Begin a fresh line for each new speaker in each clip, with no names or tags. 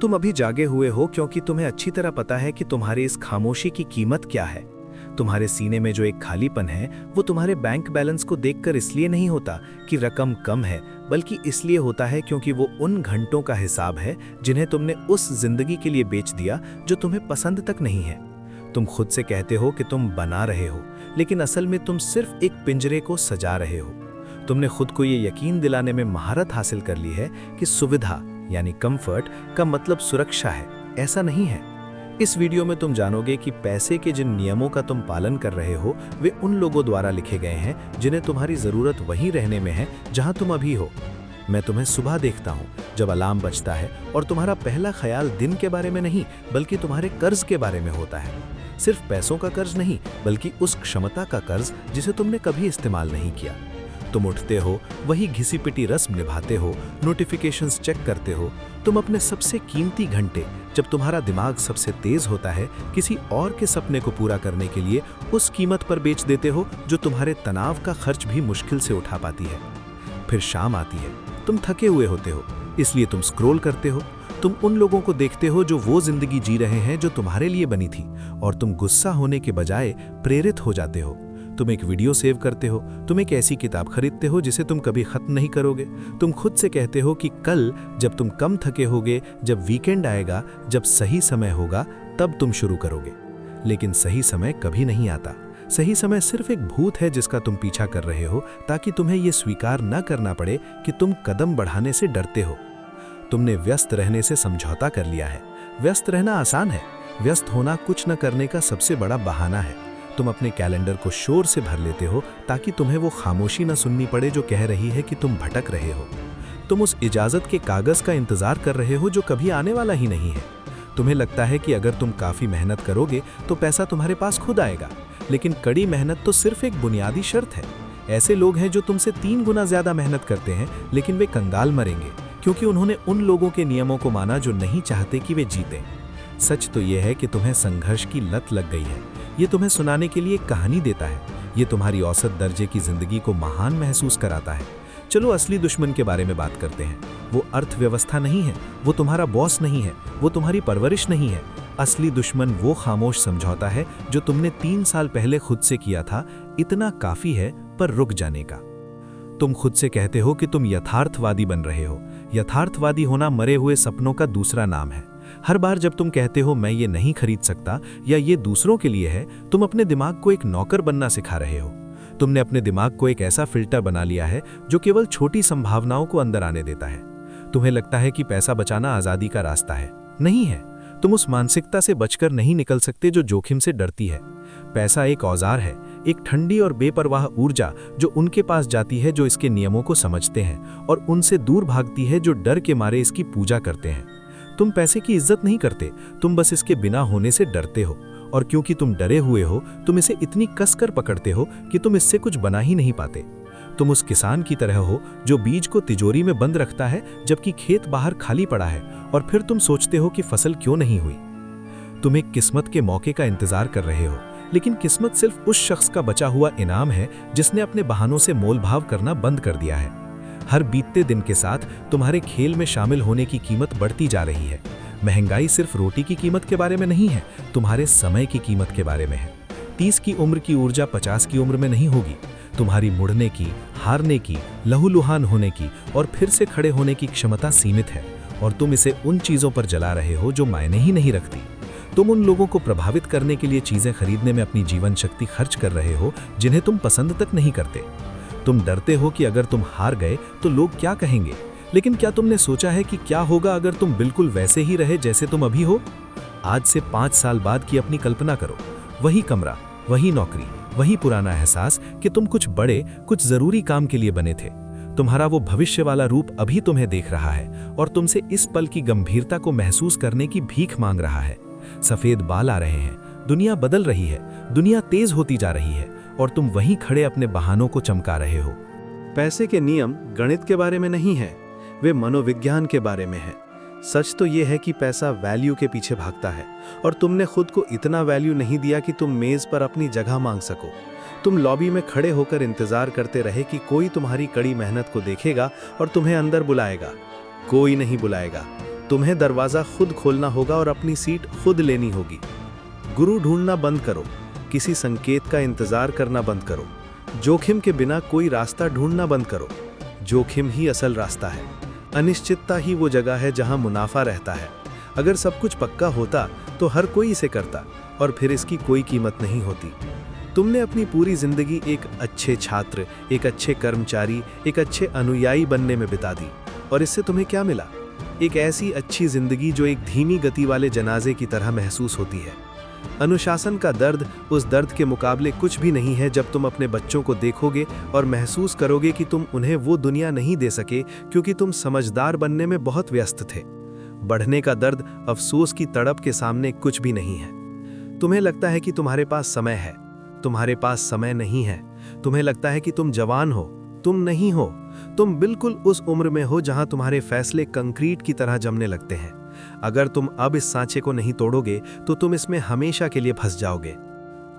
तुम अभी जागे हुए हो क्योंकि तुम्हें अच्छी तरह पता है कि तुम्हारी इस खामोशी की कीमत क्या है। तुम्हारे सीने में जो एक खालीपन है वो तुम्हारे बैंक बैलेंस को देखकर इसलिए नहीं होता कि रकम कम है, बल्कि इसलिए होता है क्योंकि वो उन घंटों का हिसाब है जिन्हें तुमने उस जिंदगी के लिए बेच दिया जो तुम्हें पसंद तक नहीं है। तुम खुद से कहते हो कि तुम बना रहे हो, लेकिन असल में तुम सिर्फ एक पिंजरे को सजा रहे हो। तुमने खुद को ये यकीन दिलाने में महारत हासिल कर ली है कि सुविधा यानी कंफर्ट का मतलब सुरक्षा है। ऐसा नहीं है। इस वीडियो में तुम जानोगे कि पैसे के जिन नियमों का तुम पालन कर रहे हो वे उन लोगों द्वारा लिखे गए हैं जिन्हें तुम्हारी जरूरत वहीं रहने में है जहां तुम अभी हो। मैं तुम्हें सुबह देखता हूं जब अलार्म बजता है और तुम्हारा पहला ख्याल दिन के बारे में नहीं बल्कि तुम्हारे कर्ज के बारे में होता है। सिर्फ पैसों का कर्ज नहीं, बल्कि उस क्षमता का कर्ज जिसे तुमने कभी इस्तेमाल नहीं किया। तुम उठते हो, वही घिसी पिटी रस्म निभाते हो, नोटिफिकेशंस चेक करते हो। तुम अपने सबसे कीमती घंटे, जब तुम्हारा दिमाग सबसे तेज होता है, किसी और के सपने को पूरा करने के लिए उस कीमत पर बेच देते हो जो तुम्हारे तनाव का खर्च भी मुश्किल से उठा पाती है। फिर शाम आती है, तुम थके हुए होते हो, इसलिए तुम स्क्रॉल करते हो। तुम उन लोगों को देखते हो जो वो जिंदगी जी रहे हैं जो तुम्हारे लिए बनी थी, और तुम गुस्सा होने के बजाय प्रेरित हो जाते हो। तुम एक वीडियो सेव करते हो, तुम एक ऐसी किताब खरीदते हो जिसे तुम कभी खत्म नहीं करोगे। तुम खुद से कहते हो कि कल जब तुम कम थके होगे, जब वीकेंड आएगा, जब सही समय होगा, तब तुम शुरू करोगे। लेकिन सही समय कभी नहीं आता। सही समय सिर्फ एक भूत है जिसका तुम पीछा कर रहे हो ताकि तुम्हें यह स्वीकार न करना पड़े कि तुम कदम बढ़ाने से डरते हो। तुमने व्यस्त रहने से समझौता कर लिया है। व्यस्त रहना आसान है, व्यस्त होना कुछ न करने का सबसे बड़ा बहाना है। तुम अपने कैलेंडर को शोर से भर लेते हो ताकि तुम्हें वो खामोशी न सुननी पड़े जो कह रही है कि तुम भटक रहे हो। तुम उस इजाजत के कागज का इंतजार कर रहे हो जो कभी आने वाला ही नहीं है। तुम्हें लगता है कि अगर तुम काफी मेहनत करोगे तो पैसा तुम्हारे पास खुद आएगा, लेकिन कड़ी मेहनत तो सिर्फ एक बुनियादी शर्त है। ऐसे लोग हैं जो तुमसे 3 गुना ज्यादा मेहनत करते हैं, लेकिन वे कंगाल मरेंगे क्योंकि उन्होंने उन लोगों के नियमों को माना जो नहीं चाहते कि वे जीते। सच तो यह है कि तुम्हें संघर्ष की लत लग गई है। ये तुम्हें सुनाने के लिए एक कहानी देता है। ये तुम्हारी औसत दर्जे की जिंदगी को महान महसूस कराता है। चलो असली दुश्मन के बारे में बात करते हैं। वो अर्थव्यवस्था नहीं है, वो तुम्हारा बॉस नहीं है, वो तुम्हारी परवरिश नहीं है। असली दुश्मन वो खामोश समझौता है जो तुमने 3 साल पहले खुद से किया था, इतना काफी है पर रुक जाने का। तुम खुद से कहते हो कि तुम यथार्थवादी बन रहे हो। यथार्थवादी होना मरे हुए सपनों का दूसरा नाम है। हर बार जब तुम कहते हो मैं ये नहीं खरीद सकता या ये दूसरों के लिए है, तुम अपने दिमाग को एक नौकर बनना सिखा रहे हो। तुमने अपने दिमाग को एक ऐसा फिल्टर बना लिया है जो केवल छोटी संभावनाओं को अंदर आने देता है। तुम्हें लगता है कि पैसा बचाना आजादी का रास्ता है। नहीं है। तुम उस मानसिकता से बचकर नहीं निकल सकते जो जोखिम से डरती है। पैसा एक औजार है, एक ठंडी और बेपरवाह ऊर्जा जो उनके पास जाती है जो इसके नियमों को समझते हैं, और उनसे दूर भागती है जो डर के मारे इसकी पूजा करते हैं। तुम पैसे की इज्जत नहीं करते, तुम बस इसके बिना होने से डरते हो, और क्योंकि तुम डरे हुए हो तुम इसे इतनी कसकर पकड़ते हो कि तुम इससे कुछ बना ही नहीं पाते। तुम उस किसान की तरह हो जो बीज को तिजोरी में बंद रखता है जबकि खेत बाहर खाली पड़ा है, और फिर तुम सोचते हो कि फसल क्यों नहीं हुई। तुम एक किस्मत के मौके का इंतजार कर रहे हो, लेकिन किस्मत सिर्फ उस शख्स का बचा हुआ इनाम है जिसने अपने बहानों से मोलभाव करना बंद कर दिया है। हर बीतते दिन के साथ तुम्हारे खेल में शामिल होने की कीमत बढ़ती जा रही है। महंगाई सिर्फ रोटी की कीमत के बारे में नहीं है, तुम्हारे समय की कीमत के बारे में है। 30 की उम्र की ऊर्जा 50 की उम्र में नहीं होगी। तुम्हारी मुड़ने की, हारने की, लहूलुहान होने की और फिर से खड़े होने की क्षमता सीमित है, और तुम इसे उन चीजों पर जला रहे हो जो मायने ही नहीं रखती। तुम उन लोगों को प्रभावित करने के लिए चीजें खरीदने में अपनी जीवन शक्ति खर्च कर रहे हो जिन्हें तुम पसंद तक नहीं करते। तुम डरते हो कि अगर तुम हार गए तो लोग क्या कहेंगे, लेकिन क्या तुमने सोचा है कि क्या होगा अगर तुम बिल्कुल वैसे ही रहे जैसे तुम अभी हो? आज से 5 साल बाद की अपनी कल्पना करो। वही कमरा, वही नौकरी, वही पुराना एहसास कि तुम कुछ बड़े, कुछ जरूरी काम के लिए बने थे। तुम्हारा वो भविष्य वाला रूप अभी तुम्हें देख रहा है और तुमसे इस पल की गंभीरता को महसूस करने की भीख मांग रहा है। सफेद बाल आ रहे हैं, दुनिया बदल रही है, दुनिया तेज होती जा रही है, और तुम वहीं खड़े अपने बहानों को चमका रहे हो।
पैसे के नियम गणित के बारे में नहीं है, वे मनोविज्ञान के बारे में है। सच तो यह है कि पैसा वैल्यू के पीछे भागता है, और तुमने खुद को इतना वैल्यू नहीं दिया कि तुम मेज पर अपनी जगह मांग सको। तुम लॉबी में खड़े होकर इंतजार करते रहे कि कोई तुम्हारी कड़ी मेहनत को देखेगा और तुम्हें अंदर बुलाएगा। कोई नहीं बुलाएगा। तुम्हें दरवाज़ा खुद खोलना होगा और अपनी सीट खुद लेनी होगी। गुरु ढूंढना बंद करो, किसी संकेत का इंतजार करना बंद करो, जोखिम के बिना कोई रास्ता ढूंढना बंद करो। जोखिम ही असल रास्ता है, अनिश्चितता ही वो जगह है जहां मुनाफा रहता है। अगर सब कुछ पक्का होता तो हर कोई इसे करता और फिर इसकी कोई कीमत नहीं होती। तुमने अपनी पूरी जिंदगी एक अच्छे छात्र, एक अच्छे कर्मचारी, एक अच्छे अनुयायी बनने में बिता दी, और इससे तुम्हें क्या मिला? एक ऐसी अच्छी जिंदगी जो एक धीमी गति वाले जनाजे की तरह महसूस होती है। अनुशासन का दर्द उस दर्द के मुकाबले कुछ भी नहीं है जब तुम अपने बच्चों को देखोगे और महसूस करोगे कि तुम उन्हें वो दुनिया नहीं दे सके क्योंकि तुम समझदार बनने में बहुत व्यस्त थे। बढ़ने का दर्द अफसोस की तड़प के सामने कुछ भी नहीं है। तुम्हें लगता है कि तुम्हारे पास समय है, तुम्हारे पास समय नहीं है। तुम्हें लगता है कि तुम जवान हो, तुम नहीं हो। तुम बिल्कुल उस उम्र में हो जहां तुम्हारे फैसले कंक्रीट की तरह जमने लगते हैं। अगर तुम अब इस सांचे को नहीं तोड़ोगे तो तुम इसमें हमेशा के लिए फंस जाओगे।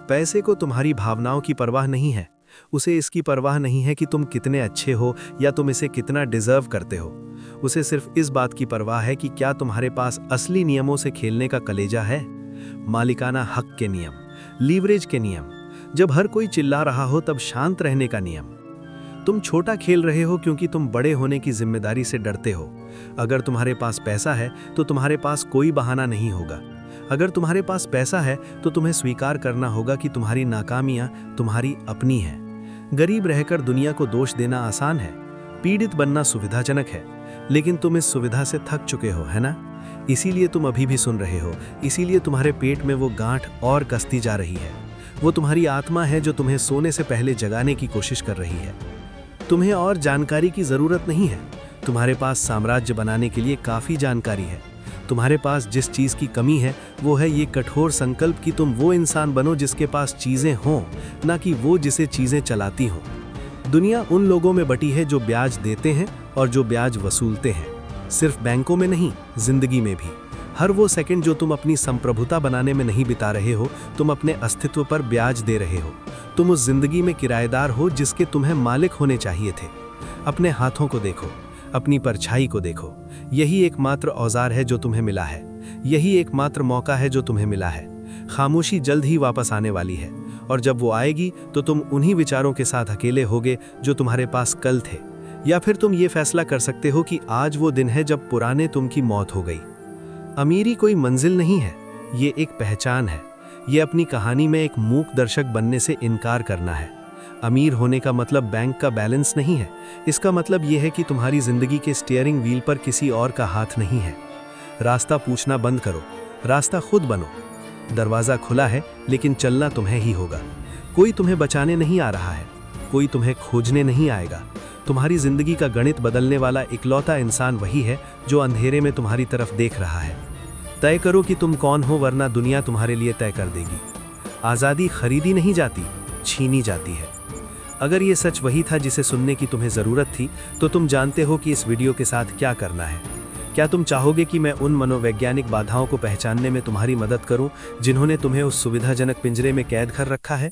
पैसे को तुम्हारी भावनाओं की परवाह नहीं है, उसे इसकी परवाह नहीं है कि तुम कितने अच्छे हो या तुम इसे कितना डिजर्व करते हो। उसे सिर्फ इस बात की परवाह है कि क्या तुम्हारे पास असली नियमों से खेलने का कलेजा है। मालिकाना हक के नियम, लीवरेज के नियम, जब हर कोई चिल्ला रहा हो तब शांत रहने का नियम। तुम छोटा खेल रहे हो क्योंकि तुम बड़े होने की जिम्मेदारी से डरते हो। अगर तुम्हारे पास पैसा है तो तुम्हारे पास कोई बहाना नहीं होगा। अगर तुम्हारे पास पैसा है तो तुम्हें स्वीकार करना होगा कि तुम्हारी नाकामियां तुम्हारी अपनी हैं। गरीब रहकर दुनिया को दोष देना आसान है, पीड़ित बनना सुविधाजनक है, लेकिन तुम इस सुविधा से थक चुके हो, है ना? इसीलिए तुम अभी भी सुन रहे हो, इसीलिए तुम्हारे पेट में वो गांठ और कसती जा रही है। वो तुम्हारी आत्मा है जो तुम्हें सोने से पहले जगाने की कोशिश कर रही है। तुम्हें और जानकारी की जरूरत नहीं है, तुम्हारे पास साम्राज्य बनाने के लिए काफी जानकारी है। तुम्हारे पास जिस चीज की कमी है वो है ये कठोर संकल्प कि तुम वो इंसान बनो जिसके पास चीजें हों, ना कि वो जिसे चीजें चलाती हों। दुनिया उन लोगों में बटी है जो ब्याज देते हैं और जो ब्याज वसूलते हैं। सिर्फ बैंकों में नहीं, जिंदगी में भी। हर वो सेकंड जो तुम अपनी संप्रभुता बनाने में नहीं बिता रहे हो, तुम अपने अस्तित्व पर ब्याज दे रहे हो। तुम उस जिंदगी में किराएदार हो जिसके तुम्हें मालिक होने चाहिए थे। अपने हाथों को देखो, अपनी परछाई को देखो। यही एकमात्र औजार है जो तुम्हें मिला है, यही एकमात्र मौका है जो तुम्हें मिला है। खामोशी जल्द ही वापस आने वाली है, और जब वो आएगी तो तुम उन्हीं विचारों के साथ अकेले होगे जो तुम्हारे पास कल थे। या फिर तुम ये फैसला कर सकते हो कि आज वो दिन है जब पुराने तुम की मौत हो गई। अमीरी कोई मंजिल नहीं है, ये एक पहचान है। ये अपनी कहानी में एक मूक दर्शक बनने से इनकार करना है। अमीर होने का मतलब बैंक का बैलेंस नहीं है, इसका मतलब यह है कि तुम्हारी जिंदगी के स्टीयरिंग व्हील पर किसी और का हाथ नहीं है। रास्ता पूछना बंद करो, रास्ता खुद बनो। दरवाजा खुला है लेकिन चलना तुम्हें ही होगा। कोई तुम्हें बचाने नहीं आ रहा है, कोई तुम्हें खोजने नहीं आएगा। तुम्हारी जिंदगी का गणित बदलने वाला इकलौता इंसान वही है जो अंधेरे में तुम्हारी तरफ देख रहा है। तय करो कि तुम कौन हो, वरना दुनिया तुम्हारे लिए तय कर देगी। आज़ादी खरीदी नहीं जाती, छीनी जाती है। अगर ये सच वही था जिसे सुनने की तुम्हें ज़रूरत थी, तो तुम जानते हो कि इस वीडियो के साथ क्या करना है। क्या तुम चाहोगे कि मैं उन मनोवैज्ञानिक बाधाओं को पहचानने में तुम्हारी मदद करूं, जिन्होंने तुम्हें उस सुविधाजनक पिंजरे में कैद कर रखा है?